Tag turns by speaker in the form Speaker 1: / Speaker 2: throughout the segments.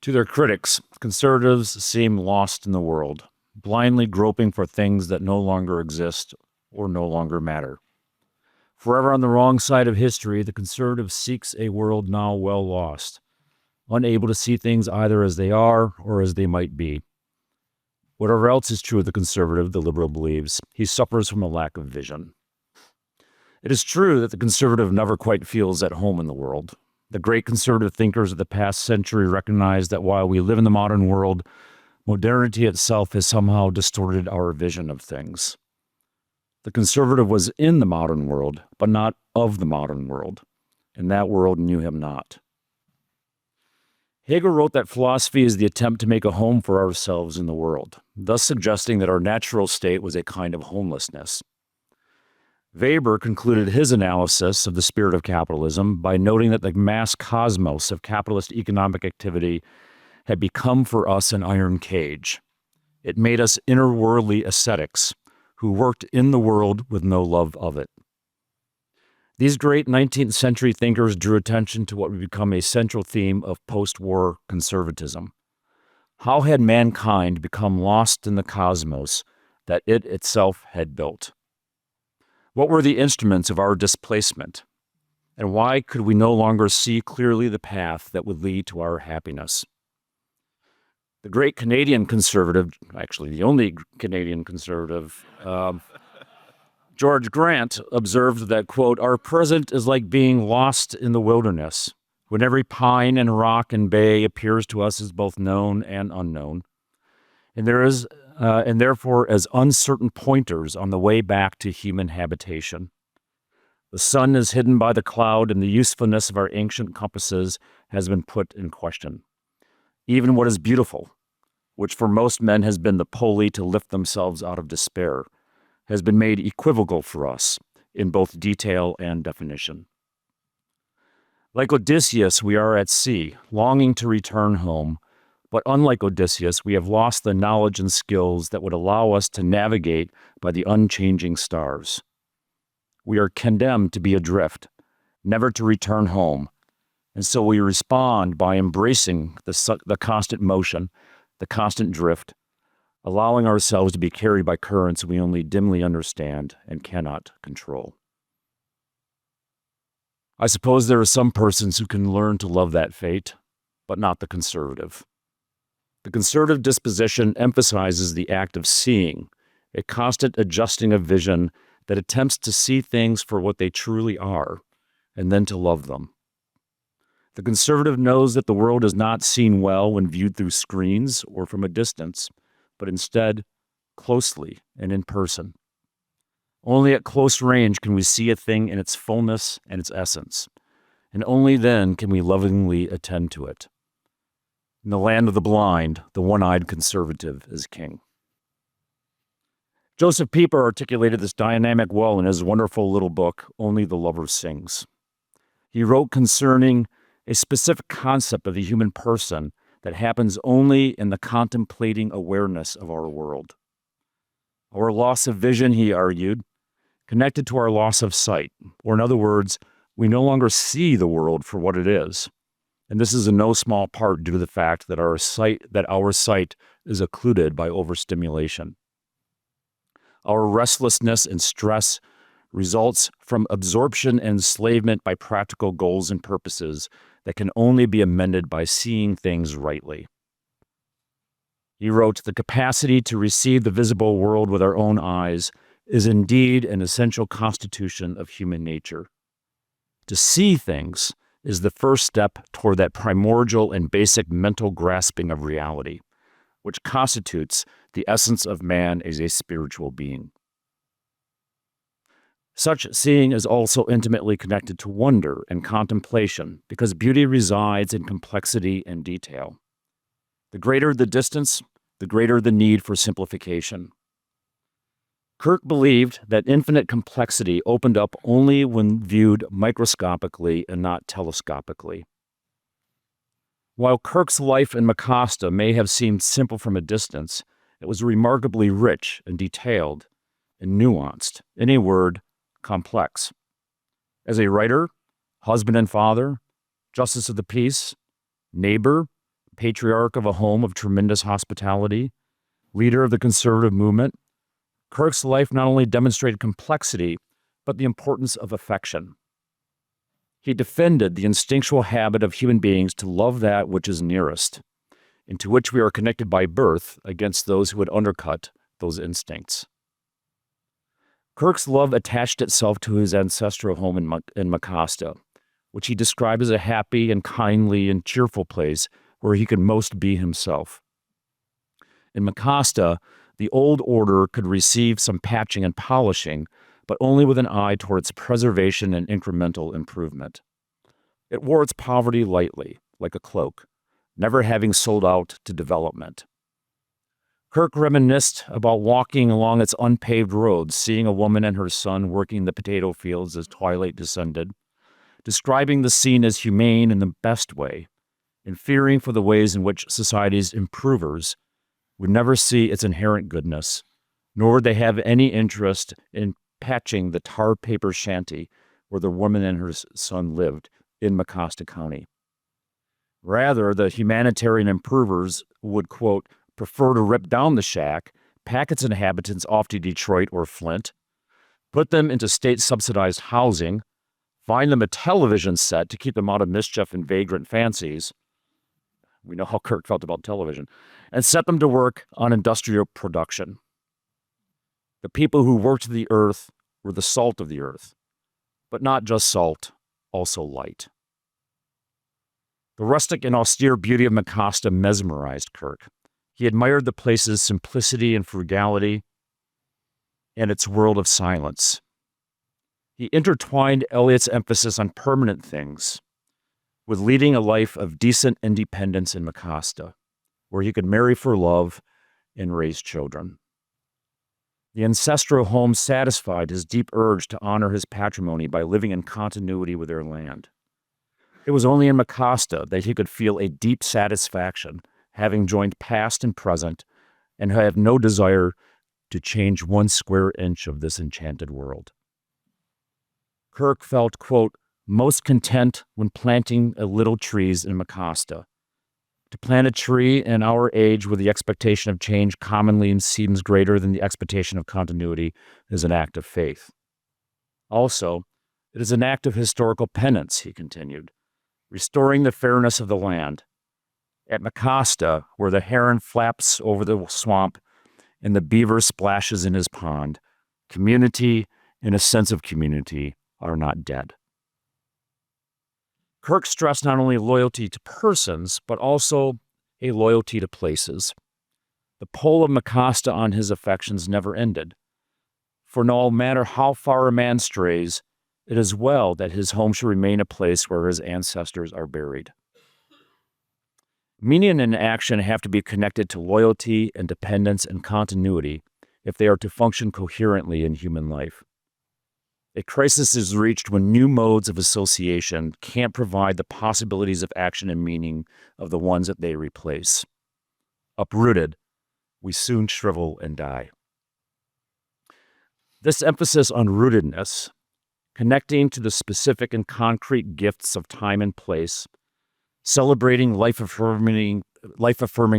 Speaker 1: To their critics, conservatives seem lost in the world, blindly groping for things that no longer exist or no longer matter. Forever on the wrong side of history, the conservative seeks a world now well lost, unable to see things either as they are or as they might be. Whatever else is true of the conservative, the liberal believes, he suffers from a lack of vision. It is true that the conservative never quite feels at home in the world. The great conservative thinkers of the past century recognized that while we live in the modern world, modernity itself has somehow distorted our vision of things. The conservative was in the modern world, but not of the modern world, and that world knew him not. Hegel wrote that philosophy is the attempt to make a home for ourselves in the world, thus suggesting that our natural state was a kind of homelessness. Weber concluded his analysis of the spirit of capitalism by noting that the mass cosmos of capitalist economic activity had become for us an iron cage. It made us inner-worldly ascetics who worked in the world with no love of it. These great 19th century thinkers drew attention to what would become a central theme of post-war conservatism. How had mankind become lost in the cosmos that it itself had built? What were the instruments of our displacement? And why could we no longer see clearly the path that would lead to our happiness? The great Canadian conservative, actually the only Canadian conservative, George Grant, observed that, quote, "Our present is like being lost in the wilderness, when every pine and rock and bay appears to us as both known and unknown. And therefore as uncertain pointers on the way back to human habitation. The sun is hidden by the cloud, and the usefulness of our ancient compasses has been put in question. Even what is beautiful, which for most men has been the pulley to lift themselves out of despair, has been made equivocal for us in both detail and definition. Like Odysseus, we are at sea, longing to return home, but unlike Odysseus, we have lost the knowledge and skills that would allow us to navigate by the unchanging stars. We are condemned to be adrift, never to return home, and so we respond by embracing the constant motion, the constant drift, allowing ourselves to be carried by currents we only dimly understand and cannot control. I suppose there are some persons who can learn to love that fate, but not the conservative. The conservative disposition emphasizes the act of seeing, a constant adjusting of vision that attempts to see things for what they truly are, and then to love them. The conservative knows that the world is not seen well when viewed through screens or from a distance, but instead closely and in person. Only at close range can we see a thing in its fullness and its essence, and only then can we lovingly attend to it. In the land of the blind, the one-eyed conservative is king. Joseph Pieper articulated this dynamic well in his wonderful little book, Only the Lover Sings. He wrote concerning a specific concept of the human person that happens only in the contemplating awareness of our world. Our loss of vision, he argued, connected to our loss of sight, or in other words, we no longer see the world for what it is. And this is in no small part due to the fact that our sight is occluded by overstimulation. Our restlessness and stress results from absorption and enslavement by practical goals and purposes that can only be amended by seeing things rightly. He wrote, "The capacity to receive the visible world with our own eyes is indeed an essential constitution of human nature. To see things is the first step toward that primordial and basic mental grasping of reality, which constitutes the essence of man as a spiritual being." Such seeing is also intimately connected to wonder and contemplation because beauty resides in complexity and detail. The greater the distance, the greater the need for simplification. Kirk believed that infinite complexity opened up only when viewed microscopically and not telescopically. While Kirk's life in Makasta may have seemed simple from a distance, it was remarkably rich and detailed and nuanced. In a word, complex. As a writer, husband and father, justice of the peace, neighbor, patriarch of a home of tremendous hospitality, leader of the conservative movement, Kirk's life not only demonstrated complexity, but the importance of affection. He defended the instinctual habit of human beings to love that which is nearest, and to which we are connected by birth, against those who would undercut those instincts. Kirk's love attached itself to his ancestral home in Mecosta, which he described as a happy and kindly and cheerful place where he could most be himself. In Mecosta, the old order could receive some patching and polishing, but only with an eye towards preservation and incremental improvement. It wore its poverty lightly, like a cloak, never having sold out to development. Kirk reminisced about walking along its unpaved roads, seeing a woman and her son working the potato fields as twilight descended, describing the scene as humane in the best way, and fearing for the ways in which society's improvers would never see its inherent goodness, nor would they have any interest in patching the tar paper shanty where the woman and her son lived in Mecosta County. Rather, the humanitarian improvers would, quote, prefer to rip down the shack, pack its inhabitants off to Detroit or Flint, put them into state-subsidized housing, find them a television set to keep them out of mischief and vagrant fancies. We know how Kirk felt about television, and set them to work on industrial production. The people who worked the earth were the salt of the earth, but not just salt, also light. The rustic and austere beauty of Mecosta mesmerized Kirk. He admired the place's simplicity and frugality and its world of silence. He intertwined Eliot's emphasis on permanent things with leading a life of decent independence in Mecosta, where he could marry for love and raise children. The ancestral home satisfied his deep urge to honor his patrimony by living in continuity with their land. It was only in Mecosta that he could feel a deep satisfaction, having joined past and present, and have no desire to change one square inch of this enchanted world. Kirk felt, quote, most content when planting little trees in Mecosta. To plant a tree in our age where the expectation of change commonly seems greater than the expectation of continuity is an act of faith. Also, it is an act of historical penance, he continued, restoring the fairness of the land. At Mecosta, where the heron flaps over the swamp and the beaver splashes in his pond, community and a sense of community are not dead. Kirk stressed not only loyalty to persons, but also a loyalty to places. The pull of Mecosta on his affections never ended. For no matter how far a man strays, it is well that his home should remain a place where his ancestors are buried. Meaning and action have to be connected to loyalty and dependence and continuity if they are to function coherently in human life. A crisis is reached when new modes of association can't provide the possibilities of action and meaning of the ones that they replace. Uprooted, we soon shrivel and die. This emphasis on rootedness, connecting to the specific and concrete gifts of time and place, celebrating life-affirming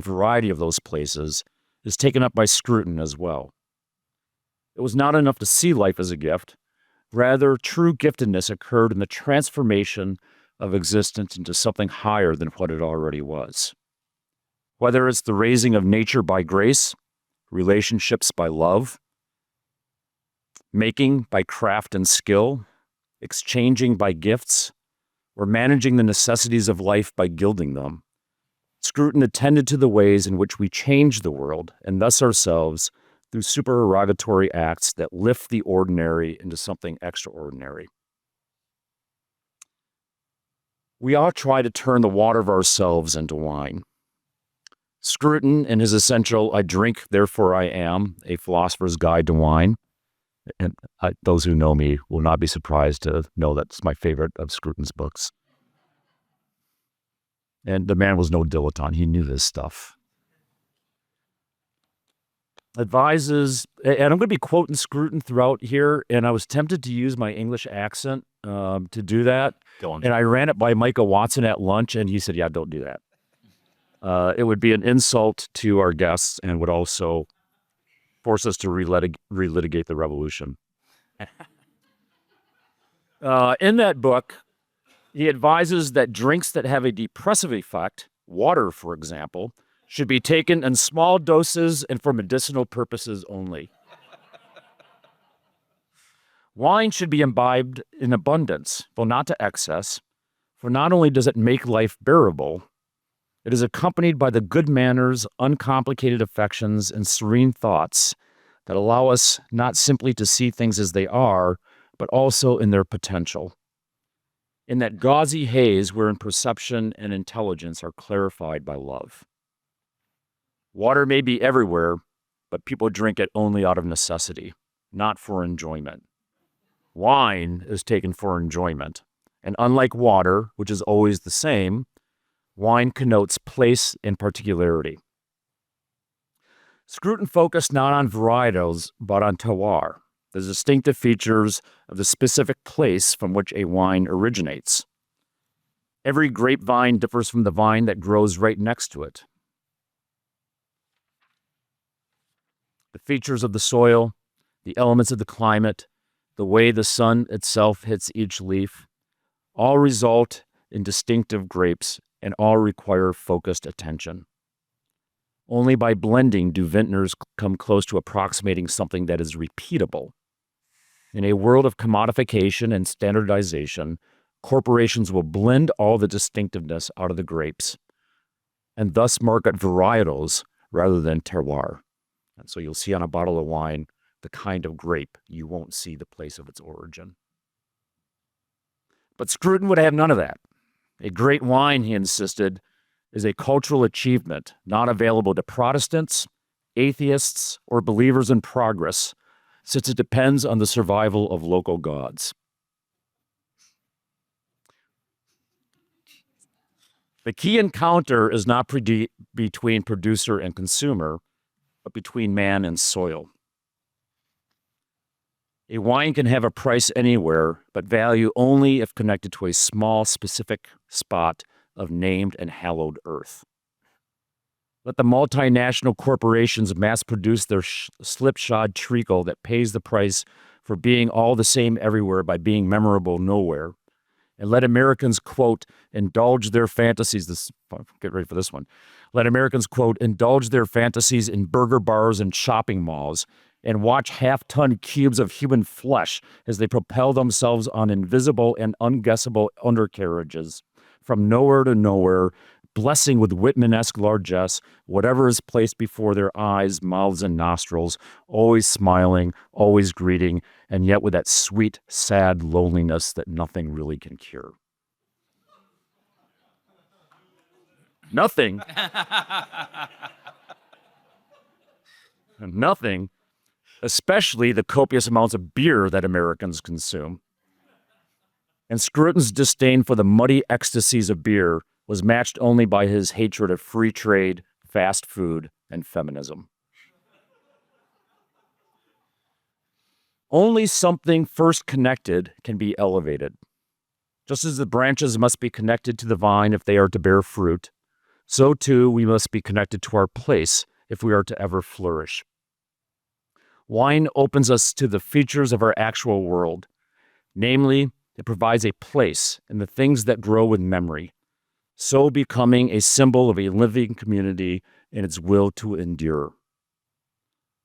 Speaker 1: variety of those places, is taken up by Scruton as well. It was not enough to see life as a gift. Rather, true giftedness occurred in the transformation of existence into something higher than what it already was. Whether it's the raising of nature by grace, relationships by love, making by craft and skill, exchanging by gifts, or managing the necessities of life by gilding them, Scruton attended to the ways in which we change the world, and thus ourselves, through supererogatory acts that lift the ordinary into something extraordinary. We all try to turn the water of ourselves into wine. Scruton, in his essential I Drink, Therefore I Am, A Philosopher's Guide to Wine, and those who know me will not be surprised to know that's my favorite of Scruton's books. And the man was no dilettante. He knew this stuff. Advises, and I'm going to be quoting Scruton throughout here, and I was tempted to use my English accent to do that.
Speaker 2: Don't.
Speaker 1: And I ran it by Micah Watson at lunch, and he said, yeah, don't do that. It would be an insult to our guests and would also force us to relitigate the revolution. In that book, he advises that drinks that have a depressive effect, water, for example, should be taken in small doses and for medicinal purposes only. Wine should be imbibed in abundance, though not to excess, for not only does it make life bearable, it is accompanied by the good manners, uncomplicated affections, and serene thoughts that allow us not simply to see things as they are, but also in their potential. In that gauzy haze wherein perception and intelligence are clarified by love. Water may be everywhere, but people drink it only out of necessity, not for enjoyment. Wine is taken for enjoyment, and unlike water, which is always the same, wine connotes place and particularity. Scruton focused not on varietals, but on terroir, the distinctive features of the specific place from which a wine originates. Every grapevine differs from the vine that grows right next to it. The features of the soil, the elements of the climate, the way the sun itself hits each leaf, all result in distinctive grapes and all require focused attention. Only by blending do vintners come close to approximating something that is repeatable. In a world of commodification and standardization, corporations will blend all the distinctiveness out of the grapes and thus market varietals rather than terroir. And so you'll see on a bottle of wine the kind of grape. You won't see the place of its origin. But Scruton would have none of that. A great wine, he insisted, is a cultural achievement not available to Protestants, atheists, or believers in progress, since it depends on the survival of local gods. The key encounter is not between producer and consumer, but between man and soil. A wine can have a price anywhere, but value only if connected to a small, specific spot of named and hallowed earth. Let the multinational corporations mass produce their slipshod treacle that pays the price for being all the same everywhere by being memorable nowhere. And let Americans, quote, indulge their fantasies. Get ready for this one. Let Americans, quote, indulge their fantasies in burger bars and shopping malls and watch half-ton cubes of human flesh as they propel themselves on invisible and unguessable undercarriages from nowhere to nowhere, blessing with Whitman-esque largesse whatever is placed before their eyes, mouths, and nostrils, always smiling, always greeting, and yet with that sweet, sad loneliness that nothing really can cure. Nothing. Nothing, especially the copious amounts of beer that Americans consume. And Scruton's disdain for the muddy ecstasies of beer was matched only by his hatred of free trade, fast food, and feminism. Only something first connected can be elevated. Just as the branches must be connected to the vine if they are to bear fruit, so too we must be connected to our place if we are to ever flourish. Wine opens us to the features of our actual world. Namely, it provides a place in the things that grow with memory, so becoming a symbol of a living community in its will to endure.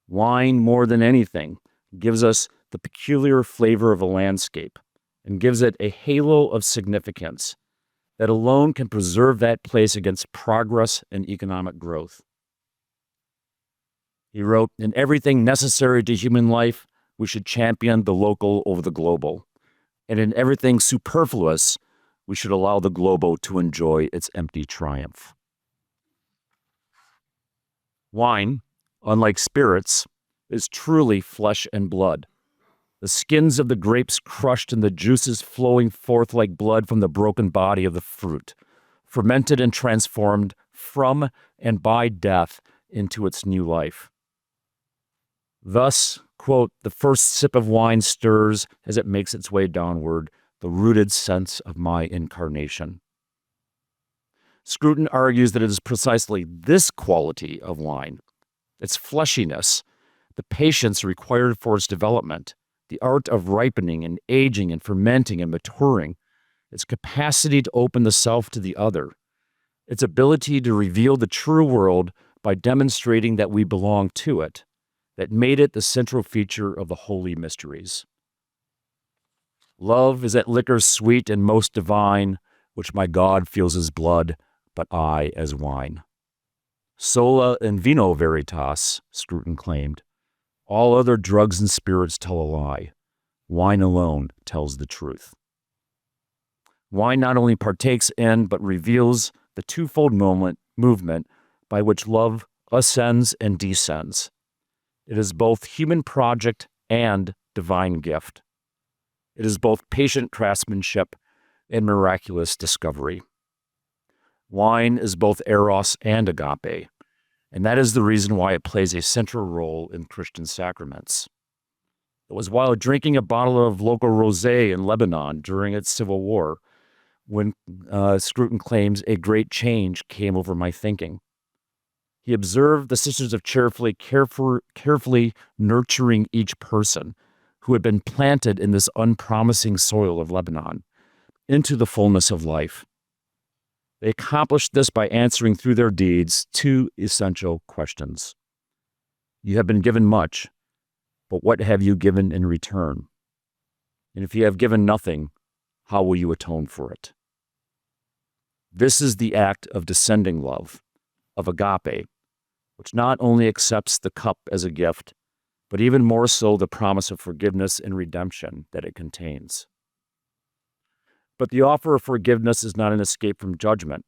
Speaker 1: Wine, more than anything, gives us the peculiar flavor of a landscape and gives it a halo of significance that alone can preserve that place against progress and economic growth. He wrote, in everything necessary to human life, we should champion the local over the global. And in everything superfluous, we should allow the global to enjoy its empty triumph. Wine, unlike spirits, is truly flesh and blood. The skins of the grapes crushed and the juices flowing forth like blood from the broken body of the fruit, fermented and transformed from and by death into its new life. Thus, quote, the first sip of wine stirs as it makes its way downward, the rooted sense of my incarnation. Scruton argues that it is precisely this quality of wine, its fleshiness, the patience required for its development, the art of ripening and aging and fermenting and maturing, its capacity to open the self to the other, its ability to reveal the true world by demonstrating that we belong to it, that made it the central feature of the holy mysteries. Love is that liquor sweet and most divine, which my God feels as blood, but I as wine. Sola in vino veritas, Scruton claimed. All other drugs and spirits tell a lie. Wine alone tells the truth. Wine not only partakes in, but reveals the twofold movement by which love ascends and descends. It is both human project and divine gift. It is both patient craftsmanship and miraculous discovery. Wine is both eros and agape, and that is the reason why it plays a central role in Christian sacraments. It was while drinking a bottle of local rosé in Lebanon during its civil war when Scruton claims a great change came over my thinking. He observed the Sisters of Charity carefully nurturing each person who had been planted in this unpromising soil of Lebanon into the fullness of life. They accomplished this by answering through their deeds two essential questions. You have been given much, but what have you given in return? And if you have given nothing, how will you atone for it? This is the act of descending love, of agape, which not only accepts the cup as a gift, but even more so the promise of forgiveness and redemption that it contains. But the offer of forgiveness is not an escape from judgment.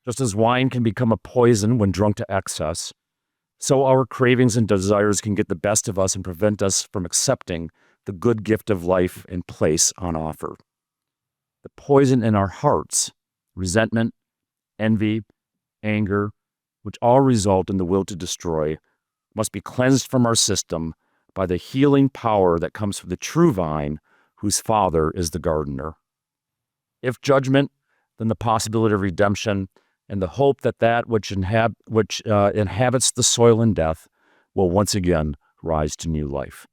Speaker 1: Just as wine can become a poison when drunk to excess, so our cravings and desires can get the best of us and prevent us from accepting the good gift of life and place on offer. The poison in our hearts, resentment, envy, anger, which all result in the will to destroy, must be cleansed from our system by the healing power that comes from the true vine, whose Father is the gardener. If judgment, then the possibility of redemption and the hope that which inhabits the soil in death will once again rise to new life.